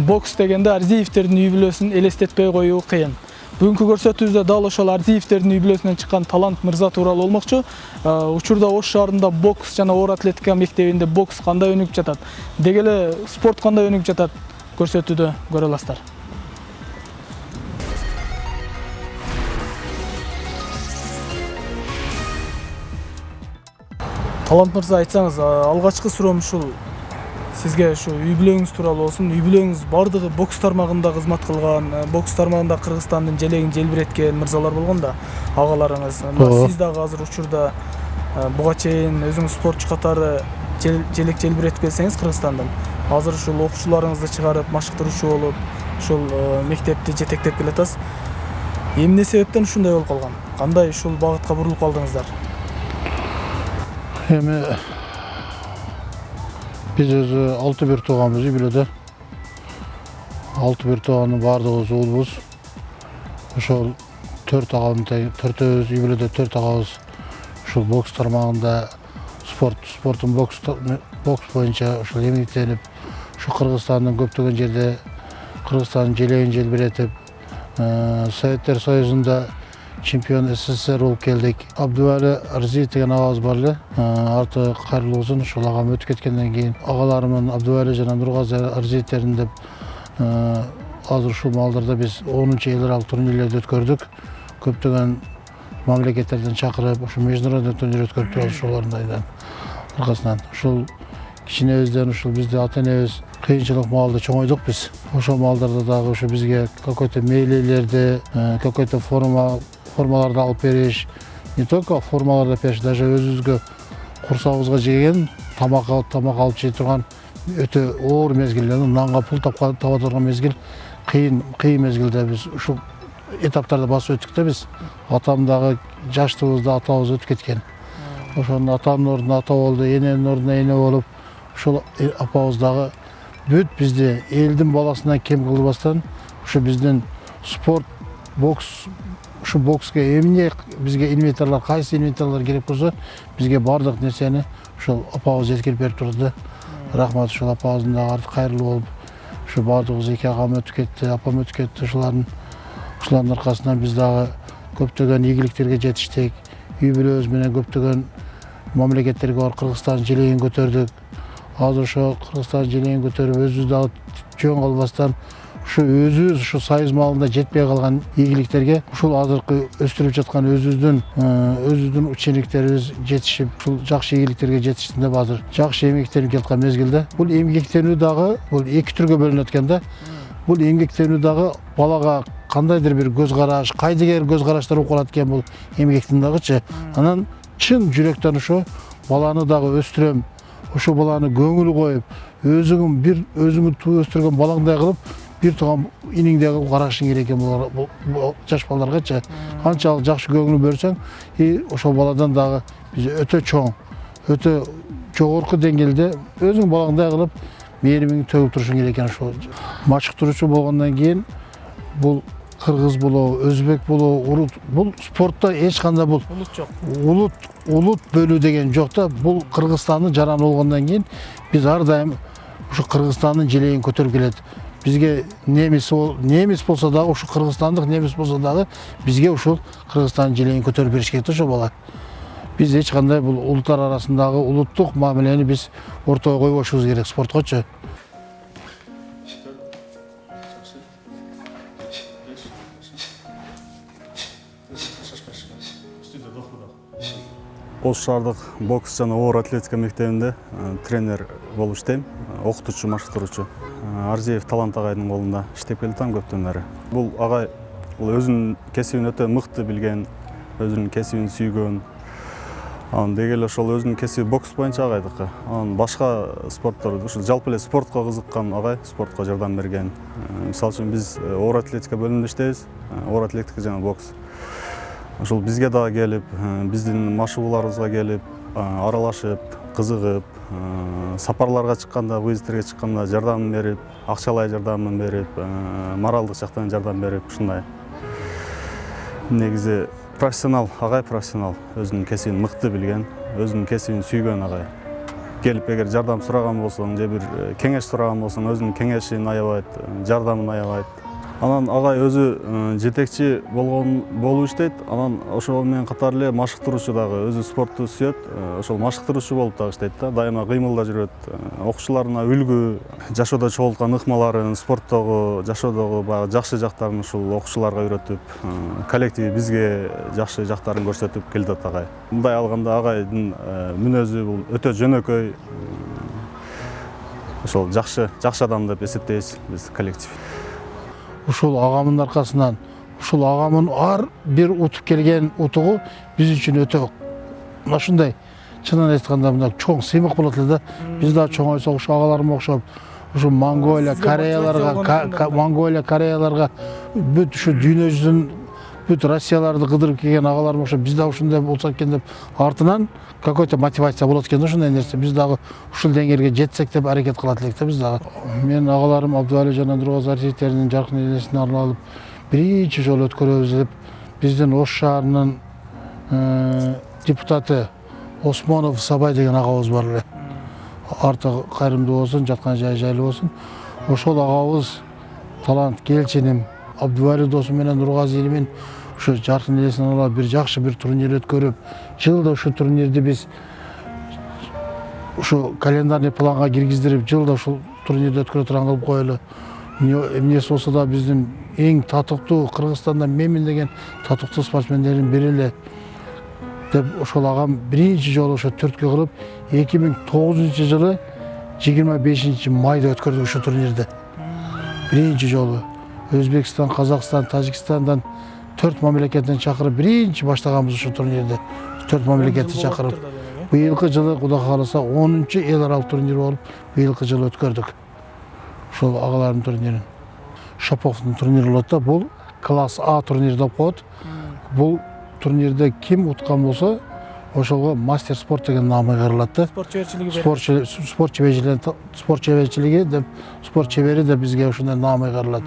бокс дегенде Арзиевтердин үй бүлөсүн элестетпей коюу кыйын. Бүгүнкү көрсөтүүбүздө дал ошол Арзиевтердин үй бүлөсүнөн чыккан талант мырза тууралуу болмокчу. Учурда Ош шаарында бокс жана оор атлетика мектебинде бокс кандай өнүгүп жатат, деги эле спорт кандай өнүгүп жатат көрсөтүүдө көрө аласыздар. Талант мырза, айтсаңыз, алгачкы суроом ушул. Сизге ушу үй бүлөңүз тууралуу болсун. Үй бүлөңүз бардыгы бокс тармагында кызмат кылган, бокс тармагында Кыргызстандын желегин желбиреткен мырзалар болгон да, агаларыңыз. Сиз дагы азыр учурда буга чейин өзүңүз спортчу катары желек желбиретип келсеңиз Кыргызстандын, азыр ушул окуучуларыңызды чыгарып, машыктыруучу болуп, ушул мектепти жетектеп келатасыз. Эмне себептен ушундай болуп калган? Кандай ушул багытка бурулуп калдыңыздар? Эми biz өзү 6-1 тууганбыз үй бүлөдө. 6-1 тууганын бардыгыбыз уулбуз. Ошол 4 агабыз, 4-өбүз үй бүлөдө 4 агабыз ушул бокс тармагында спорттун бокс боюнча ушул эмгектенип, ушу Кыргызстандын көптөгөн жерде Кыргызстандын желегин желбиретип, Советтер Союзунда чемпион СССР болуп келдик. Абдували Арзиев деген агабыз бар эле. Арты кайрылуу болсун, ушул агам өтүп кеткенден кийин агаларымын Абдували жана Нургазы Арзиевтердин деп азыр ушул маалдарда биз 10-ел турнирлерди өткөрдүк. Көптөгөн мамлекеттерден чакырып, ушу международный турнир өткөрүп турабыз ошолордун аркасынан. Ушул кичинебизден ушул бизди ата-энебиз кыйынчылык маалда чоңойдук биз. Ошол маалдарда дагы ушу бизге какой-то мейлелерди, какой-то формаларды алып бериш, не только формаларды бериш, даже өзүбүзгө курсагыбызга жеген тамак алып жей турган өтө оор мезгилдерде нанга пул таба турган мезгил, кыйын мезгилде биз ушул этаптарды басып өттүк да биз. Атам дагы жаштыгыбызда атабыз өтүп кеткен. Ошондо атамдын ордуна ата болду, эненин ордуна эне болуп, ошол апабыз дагы бүт бизди элдин баласынан кем кылбастан, ушу биздин спорт, бокс, ушу бокска эмне бизге инвентарлар, кайсы инвентарлар керек болсо, бизге бардык нерсени ушул апабыз жеткирип берип турду. Рахмат, ушул апабыздын дагы арты кайрылуу болуп, ушу бардыгыбыз эки агам өтүп кетти, апам өтүп кетти. Ушулардын аркасынан биз дагы көптөгөн ийгиликтерге жетиштик. Үй бүлөбүз менен көптөгөн мамлекеттерге барып Кыргызстандын желегин көтөрдүк. Азыр ошо Кыргызстандын желегин көтөрүп, өзүбүз дагы жөн калбастан, ушу өзүбүз ушу союз маалында жетпей калган ийгиликтерге ушул азыркы өстүрүп жаткан өзүбүздүн учениктерибиз жетишип, ушул жакшы ийгиликтерге жетиштин деп азыр жакшы эмгектенип келаткан мезгилде. Бул эмгектенүү дагы бул эки түргө бөлүнөт экен да. Бул эмгектенүү дагы балага кандайдыр бир көз караш, кайдыгер көз караштар болуп калат экен бул эмгектин дагычы. Анан чын жүрөктөн ошо баланы дагы өстүрөм, ошо баланы көңүл коюп, өзүңү туу өстүргөн балаңдай кылып, бир тууган иниңдей кылып карашың керек экен бул жаш балдаргачы. Канчалык жакшы көңүл берсең, ошол баладан дагы биз өтө чоң, өтө жогорку деңгээлде өзүң балаңдай кылып мээримиңди төгүп турушуң керек экен. Ошол машыктыруучу болгондон кийин бул кыргыз болобу, өзбек болобу, урут, бул спортто эч кандай бул улут жок. Улут бөлүү деген жок да. Бул Кыргызстандын жараны болгондон кийин биз ар дайым ушу Кыргызстандын желегин көтөрүп келет. Бизге немис болсо дагы, ушу кыргызстандык немис болсо дагы бизге ушул Кыргызстандын желегин көтөрүп бериш керек да ошол бала. Биз эч кандай бул улуттар арасындагы улуттук мамилени биз ортого койбошубуз керек спорткочу. Ош шаардык бокс жана оор атлетика мектебинде тренер болуп иштейм, окутуучу, машыктыруучу. Арзиев Талант агайдын колунда иштеп келатам көптөн бери. Бул агай өзүнүн кесибин өтө мыкты билген, өзүнүн кесибин сүйгөн. Деги эле ошол өзүнүн кесиби бокс боюнча агайдыкы. Башка спорттор, ушул жалпы эле спортко кызыккан агай, спортко жардам берген. Мисалы үчүн биз оор атлетика бөлүмүндө иштейбиз, оор атлетика жана бокс. Ошол бизге дагы келип, биздин машыгууларыбызга келип, аралашып, кызыгып, сапарларга чыкканда, выездтерге чыкканда жардам берип, акчалай жардамын берип, моралдык жактан жардам берип, ушундай. Негизи профессионал, агай профессионал, өзүнүн кесибин мыкты билген, өзүнүн кесибин сүйгөн агай. келип эгер жардам сураган болсоң же бир кеңеш сураган болсоң өзүнүн кеңешин аябайт, жардамын аябайт. Анан агай өзү жетекчи болуп иштейт. Анан ошол менен катар эле машыктыруучу дагы, өзү спортту сүйөт. Ошол машыктыруучу болуп дагы иштейт да. Дайыма кыймылда жүрөт. Окуучуларына үлгү, жашоодо чогулткан ыкмаларын, спорттогу, жашоодогу баягы жакшы жактарын ушул окуучуларга үйрөтүп, коллективи бизге жакшы жактарын көрсөтүп келет агай. Мындай алганда агайдын мүнөзү бул өтө жөнөкөй. Ошол жакшы адам деп эсептейбиз биз коллектив. Ушул агамдын аркасынан, ушул агамдын ар бир утуп келген утугу биз үчүн өтө ушундай чынын айтканда мына чоң сыймык болот эле да. Биз да чоңойсок ушу агаларыма окшоп, ушу Монголия, Кореяларга бүт ушу дүйнө жүзүн бүт Россияларды кыдырып келген агаларыма окшоп биз да ушундай болсок экен деп артынан какой-то мотивация болот экен да, ушундай нерсе. Биз дагы ушул деңгээлге жетсек деп аракет кылат элек да биз дагы. Мен агаларым Абдывали жана Нургаз архитектеринин жаркын элесин алып биринчи жолу өткөрөбүз деп биздин Ош шаарынын депутаты Осмонов Сабай деген агабыз бар эле. Арты кайрымдуу болсун, жаткан жайы жайлуу болсун. Ошол агабыз талант келчиним Абдывали досум менен Нургаз элимин ушу жаркын элесин алып бир жакшы бир турнир өткөрүп, жылда ушу турнирди биз ушу календарный планга киргиздирип, жылда ушул турнирди өткөрө турган кылып коелу. Эмнеси болсо да биздин эң татыктуу Кыргызстанда менмин деген татыктуу спортсмендердин бири эле деп ошол агам биринчи жолу ошо төрткү кылып 2009-жылы 25-майда өткөрдүк ушу турнирди. Биринчи жолу Өзбекстан, Казакстан, Тажикстандан 4 мамлекеттен чакырып биринчи баштаганбыз ушу турнирди. 4 мамлекетти чакырып. Быйылкы жылы Кудай кааласа 10-чу эл аралык турнир болуп, быйылкы жылы өткөрдүк. Ошол агалардын турнирин. Шаповдун турнири болот да, бул класс А турнир деп коет. Бул турнирде ким уткан болсо, ошолго мастер спорт деген наамы кайрылат да. Спорт чеберчилиги деп, спорт чебери деп бизге ушундай наамы кайрылат.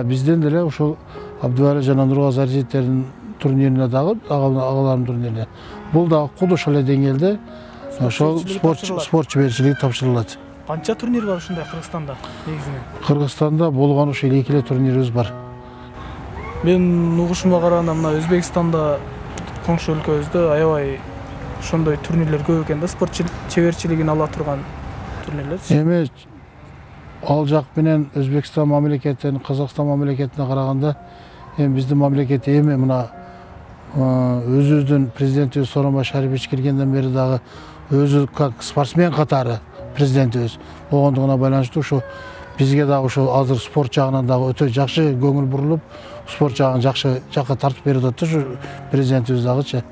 Бизден деле ушул Абдывали жана Нургаз архитектеринин турнирине дагы агалардын турнирине. Бул дагы кудуш эле деңгээлде ошол спорт чеберчилиги тапшырылат. Канча турнир бар ушундай Кыргызстанда негизинен? Кыргызстанда болгон ушул 2 эле турнирибиз бар. Мен угушума караганда мына Өзбекстанда коңшу өлкөбүздө аябай ошондой турнирлер көп экен да, спорт чеберчилигин ала турган турнирлер. Эми ал жак менен Өзбекстан мамлекетинин, Казакстан мамлекетине караганда биздин мамлекет эми мына өзүбүздүн президентибиз Сооронбай Шарипович келгенден бери дагы өзү как спортсмен катары президентибиз болгондугуна байланыштуу ушу бизге дагы ошо азыр спорт жагынан дагы өтө жакшы көңүл бурулуп, спорт жагын жакшы жакка тартып берип атат ушу президентибиз дагычы.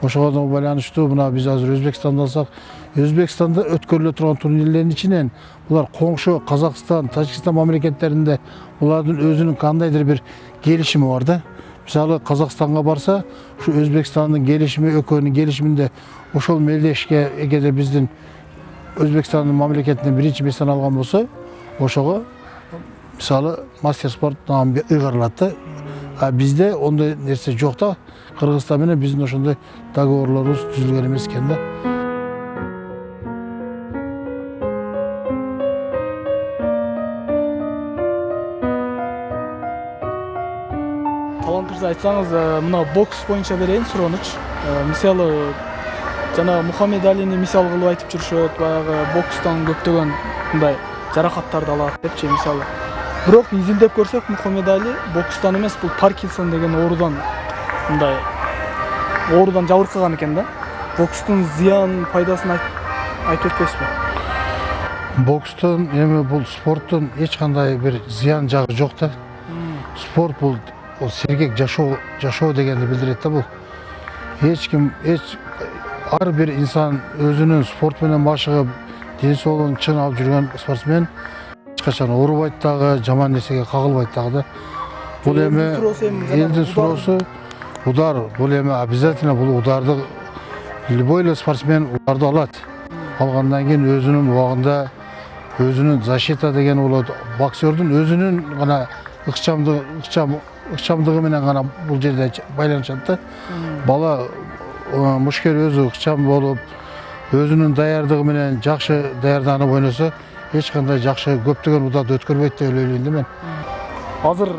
Ошого байланыштуу мына биз азыр Өзбекстанды алсак, Өзбекстанда өткөрүлө турган турнирлердин ичинен булар коңшу Казакстан, Тажикстан мамлекеттеринде булардын өзүнүн кандайдыр бир келишими бар да. Мисалы Казакстанга барса, ушу Өзбекстандын келишими, экөөнүн келишиминде ошол мелдешке эгерде биздин Өзбекстандын мамлекетинен биринчи местен алган болсо, ошого мисалы мастер спорт наамы ыйгарылат да. Бизде ондой нерсе жок да. Кыргызстан менен биздин ошондой договорлорубуз түзүлгөн эмес экен да. Талант мырза, айтсаңыз, мына бокс боюнча берейин сурооныч. Мисалы жана Мухаммед Алини мисал кылып айтып жүрүшөт, баягы бокстан көптөгөн мындай жаракаттарды алат депчи мисалы. Бирок изилдеп көрсөк, Мухаммед Али бокстан эмес, бул Паркинсон деген оорудан мындай оорудан жабыркаган экен да. Бокстун зыян пайдасын айтып өтпөйсүзбү? Бокстун эми бул спорттун эч кандай бир зыян жагы жок да. Спорт бул сергек жашоо дегенди билдирет да бул. Эч ким ар бир инсан өзүнүн спорт менен машыгып, ден соолугун чын алып жүргөн спортсмен эч качан оорубайт дагы, жаман нерсеге кагылбайт дагы да. Бул эми элдин суроосу удар, бул эми обязательно бул ударды любой эле спортсмен ударды алат. Алгандан кийин өзүнүн убагында өзүнүн защита деген болот. Боксердун өзүнүн гана ыкчамдыгы менен гана бул жерде байланышат да. Бала мушкер өзү ыкчам болуп, өзүнүн даярдыгы менен жакшы даярданып ойносо эч кандай жакшы көптөгөн удат өткөрбөйт деп ойлойм да мен. Азыр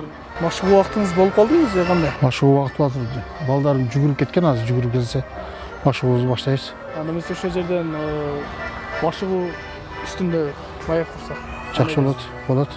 машыгуу убактыңыз болуп калдыбы же кандай? Машыгуу убакыт болуп, балдарым жүгүрүп кеткен, азыр жүгүрүп келсе машыгуубузду баштайбыз. Анда эмесе ошол жерден машыгуу үстүндө маяк курсак. Жакшы болот.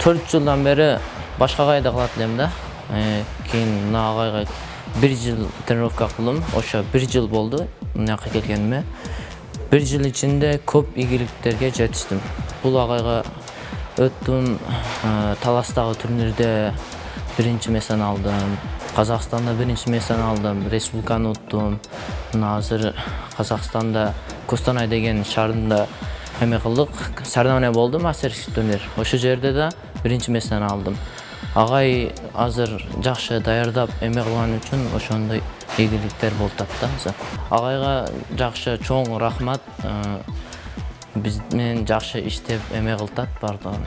Төрт жылдан бери башка кайда кылат элем да. Кийин мына агайга 1 жыл тренировка кылдым. Ошо 1 жыл болду мынакка келгениме. 1 жыл ичинде көп ийгиликтерге жетиштим. Бул агайга өттүм, Таластагы турнирде 1 месен алдым. Казакстанда 1 месен алдым, республиканы уттум. Мына азыр Казакстанда Костанай деген шаарында эме кылдык, соревнование болду, мастерский турнир. Ошол жерде да 1 месен алдым. Агай азыр жакшы даярдап эме кылган үчүн ошондой ийгиликтер болуп атат да. Агайга жакшы чоң рахмат. Биз менен жакшы иштеп эме кылтат бардыгын.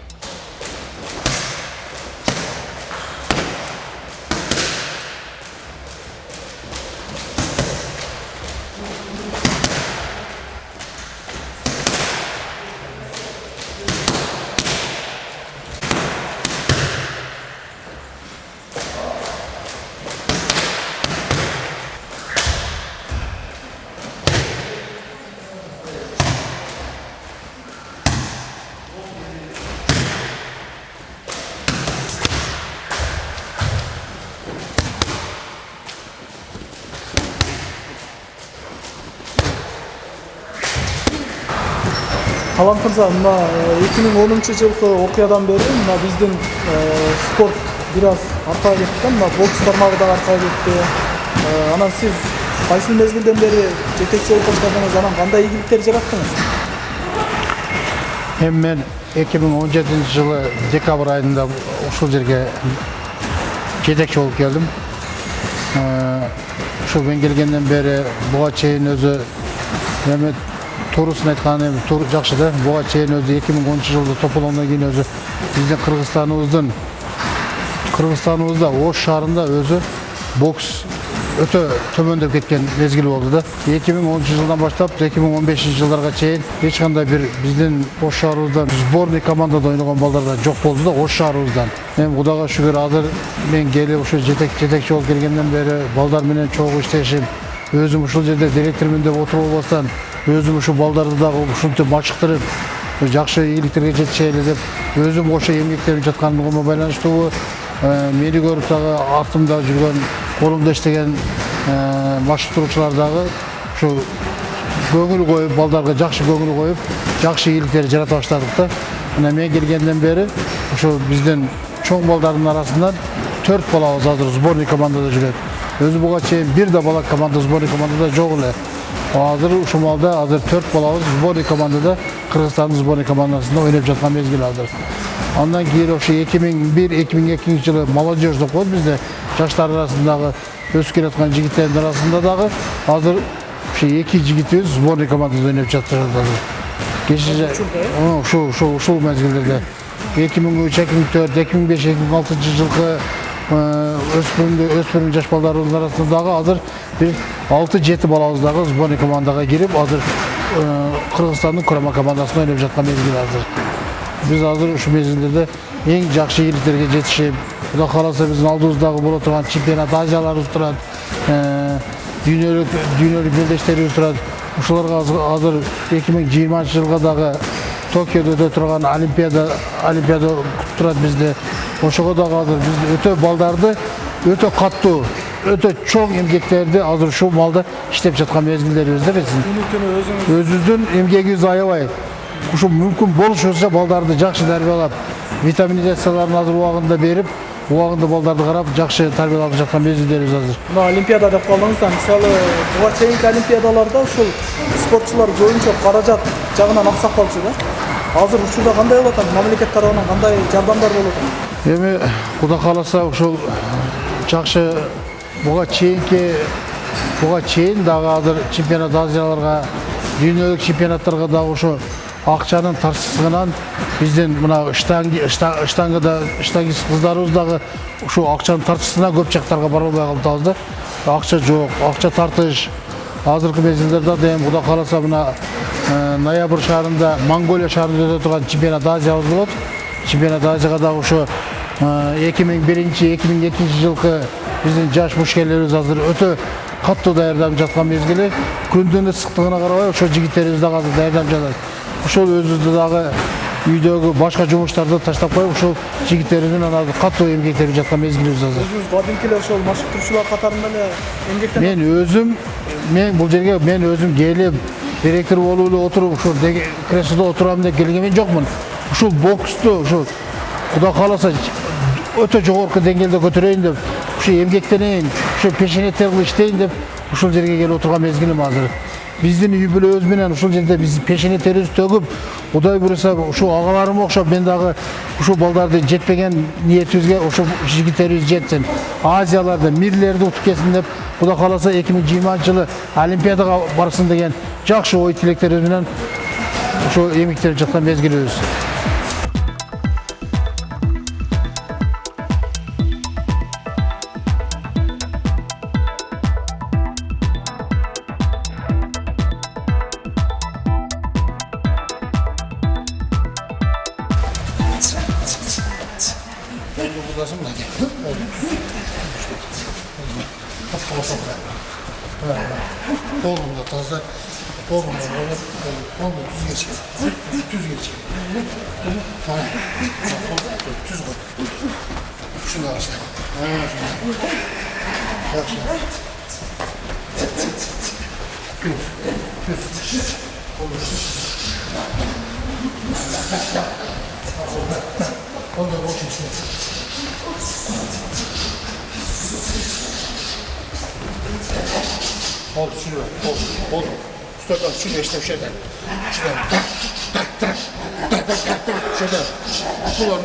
Талант мырза, мына 2010-жылкы окуядан бери мына биздин спорт бир аз аркага кетти да, мына бокс тармагы да аркага кетти. Анан сиз кайсы мезгилден бери жетекчи болуп баштадыңыз, анан кандай ийгиликтер жараттыңыз? Эми мен 2017-жылы декабрь айында ушул жерге жетекчи болуп келдим. Ушул мен келгенден бери буга чейин өзү эми туурусын айтканда эми туура жакшы да. Буга чейин өзү 2010-жылда тополгондон кийин өзү биздин Кыргызстаныбызда Ош шаарында өзү бокс өтө төмөндөп кеткен мезгил болду да. 2010-жылдан баштап 2015-жылдарга чейин эч кандай бир биздин Ош шаарыбыздан сборный командада ойногон балдар да жок болду да, Ош шаарыбыздан. Эми Кудайга шүгүр, азыр мен келип ушу жетекчи болуп келгенден бери балдар менен чогуу иштешим, өзүм ушул жерде директормун деп отуруп албастан, өзүм ушу балдарды дагы ушинтип мачыктырып, жакшы ийгиликтерге жетишели деп өзүм ошо эмгектенип жаткандыгыма байланыштуу мени көрүп дагы артымда жүргөн, колумда иштеген машыктыруучулар дагы ушу көңүл коюп, балдарга жакшы көңүл коюп, жакшы ийгиликтерди жарата баштадык да. Мына мен келгенден бери ушу биздин чоң балдардын арасынан 4 балабыз азыр сборный командада жүрөт. Өзү буга чейин бир да бала команда сборный командада жок эле. Азыр ушул малда азыр 4 балабыз сборный командада, Кыргызстандын сборный командасында ойноп жаткан мезгил азыр. Андан кийин ошо 2001-2002 жылы молодежь деп коет бизде, жаштар арасындагы өсүп келаткан жигиттердин арасында дагы азыр ошо 2 жигитибиз сборный командада ойноп жатышат азыр. Кечээ ушул мезгилдерде 2003-2004, 2005-2006 жылкы өспүрүм жаш балдарыбыздын арасында дагы азыр бир 6-7 балабыз дагы сборный командага кирип, азыр Кыргызстандын kurama командасында ойноп жаткан мезгил азыр. Биз азыр ушу мезгилдерде эң жакшы ийгиликтерге жетишип, Кудай кааласа биздин алдыбыздагы боло турган чемпионат Азияларыбыз турат, дүйнөлүк белдештерибиз турат. Ушуларга азыр 2020-жылга дагы Токиодо өтө турган олимпиада турат бизде. Ошого дагы азыр биз өтө балдарды, өтө каттуу, өтө чоң эмгектерди азыр ушул малда иштеп жаткан мезгилдерибизде биздин. Өзүбүздүн эмгегибиз аябай. Ушул мүмкүн болушунча балдарды жакшы тарбиялап, витаминизацияларын азыр убагында берип, убагында балдарды карап, жакшы тарбиялап жаткан мезгилдерибиз азыр. Мына олимпиада деп калдыңыз да, мисалы буга чейинки олимпиадаларда ушул спортчулар көбүнчө каражат жагынан аксап калчу да. Азыр учурда кандай болуп атат? Мамлекет тарабынан кандай жардамдар болуп атат? Эми Кудай кааласа ушул жакшы буга чейин дагы азыр чемпионат Азияларга, дүйнөлүк чемпионаттарга дагы ушу акчанын тарсыздыгынан биздин мына штангист кыздарыбыз дагы ушу акчанын тарсыздыгынан көп жактарга бара албай калдыбыз да. Акча жок, акча тартыш. Азыркы мезгилдерде дем Кудай кааласа мына ноябрь шаарында Монголия шаарында өтө турган чемпионат Азиябыз болот. Чемпионат Азияга дагы ушу 2001-2002 жылкы биздин жаш мушкерлерибиз азыр өтө каттуу даярданып жаткан мезгили. Күндүн ысыктыгына карабай ошо жигиттерибиз дагы азыр даярданып жатат. Ошол өзүбүздү дагы үйдөгү башка жумуштарды таштап коюп ушул жигиттерибиздин азыр каттуу эмгектенип жаткан мезгилибиз азыр. Өзүңүз кадимки эле ошол машыктыруучулар катарында эле эмгектенип. Мен бул жерге мен өзүм келип директор болуп эле отуруп ушул креслодо отурам деп келген мен жокмун. Ушул боксту ушул Кудай кааласа өтө жогорку деңгээлде көтөрөйүн деп, ушу эмгектенейин, ушу пешенеттер кылып иштейин деп ушул жерге келип отурган мезгилим азыр. Биздин үй-бүлөбүз менен ушул жерде биз пешенеттерибизди төгүп, Кудай буйруса ушул агаларыма окшоп мен дагы ушул балдарды жетпеген ниетибизге ушул жигиттерибиз жетсин. Азияларды, мирлерди утуп кетсин деп Кудай кааласа 2020-жылы Олимпиадага барсын деген жакшы ой тилектерибиз менен ушул эмгектенип жаткан мезгилибиз. Kolumda taze, kolumda tuz geçiyor. Tuz geçiyor. Tamam. Tuz koy. Şunu da aşağı. Kolda boş içine. Oldu şunu ver. Oldu. Üstaddan şunu işte şeyden. İşte. Tak. Şeyden.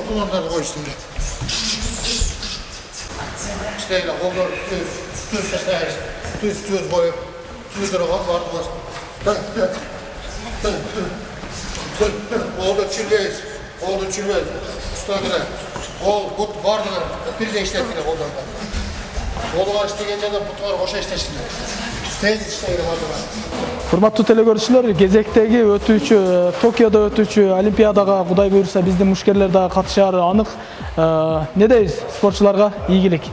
Kullanları koy üstüne. İşte öyle kolları tuz koyup tuzları var. Oldu çürgeyiz. Üstadına. Kol vardı. Bir de işlettiler kollarında. Kolu iştegence de butlar koşa işleştiler. Урматтуу телекөрүүчүлөр, кезектеги өтүүчү Токиодо өтүүчү Олимпиадага Кудай буйруса биздин мушкерлер дагы катышары анык. Не дейбиз спортчуларга? Ийгилик.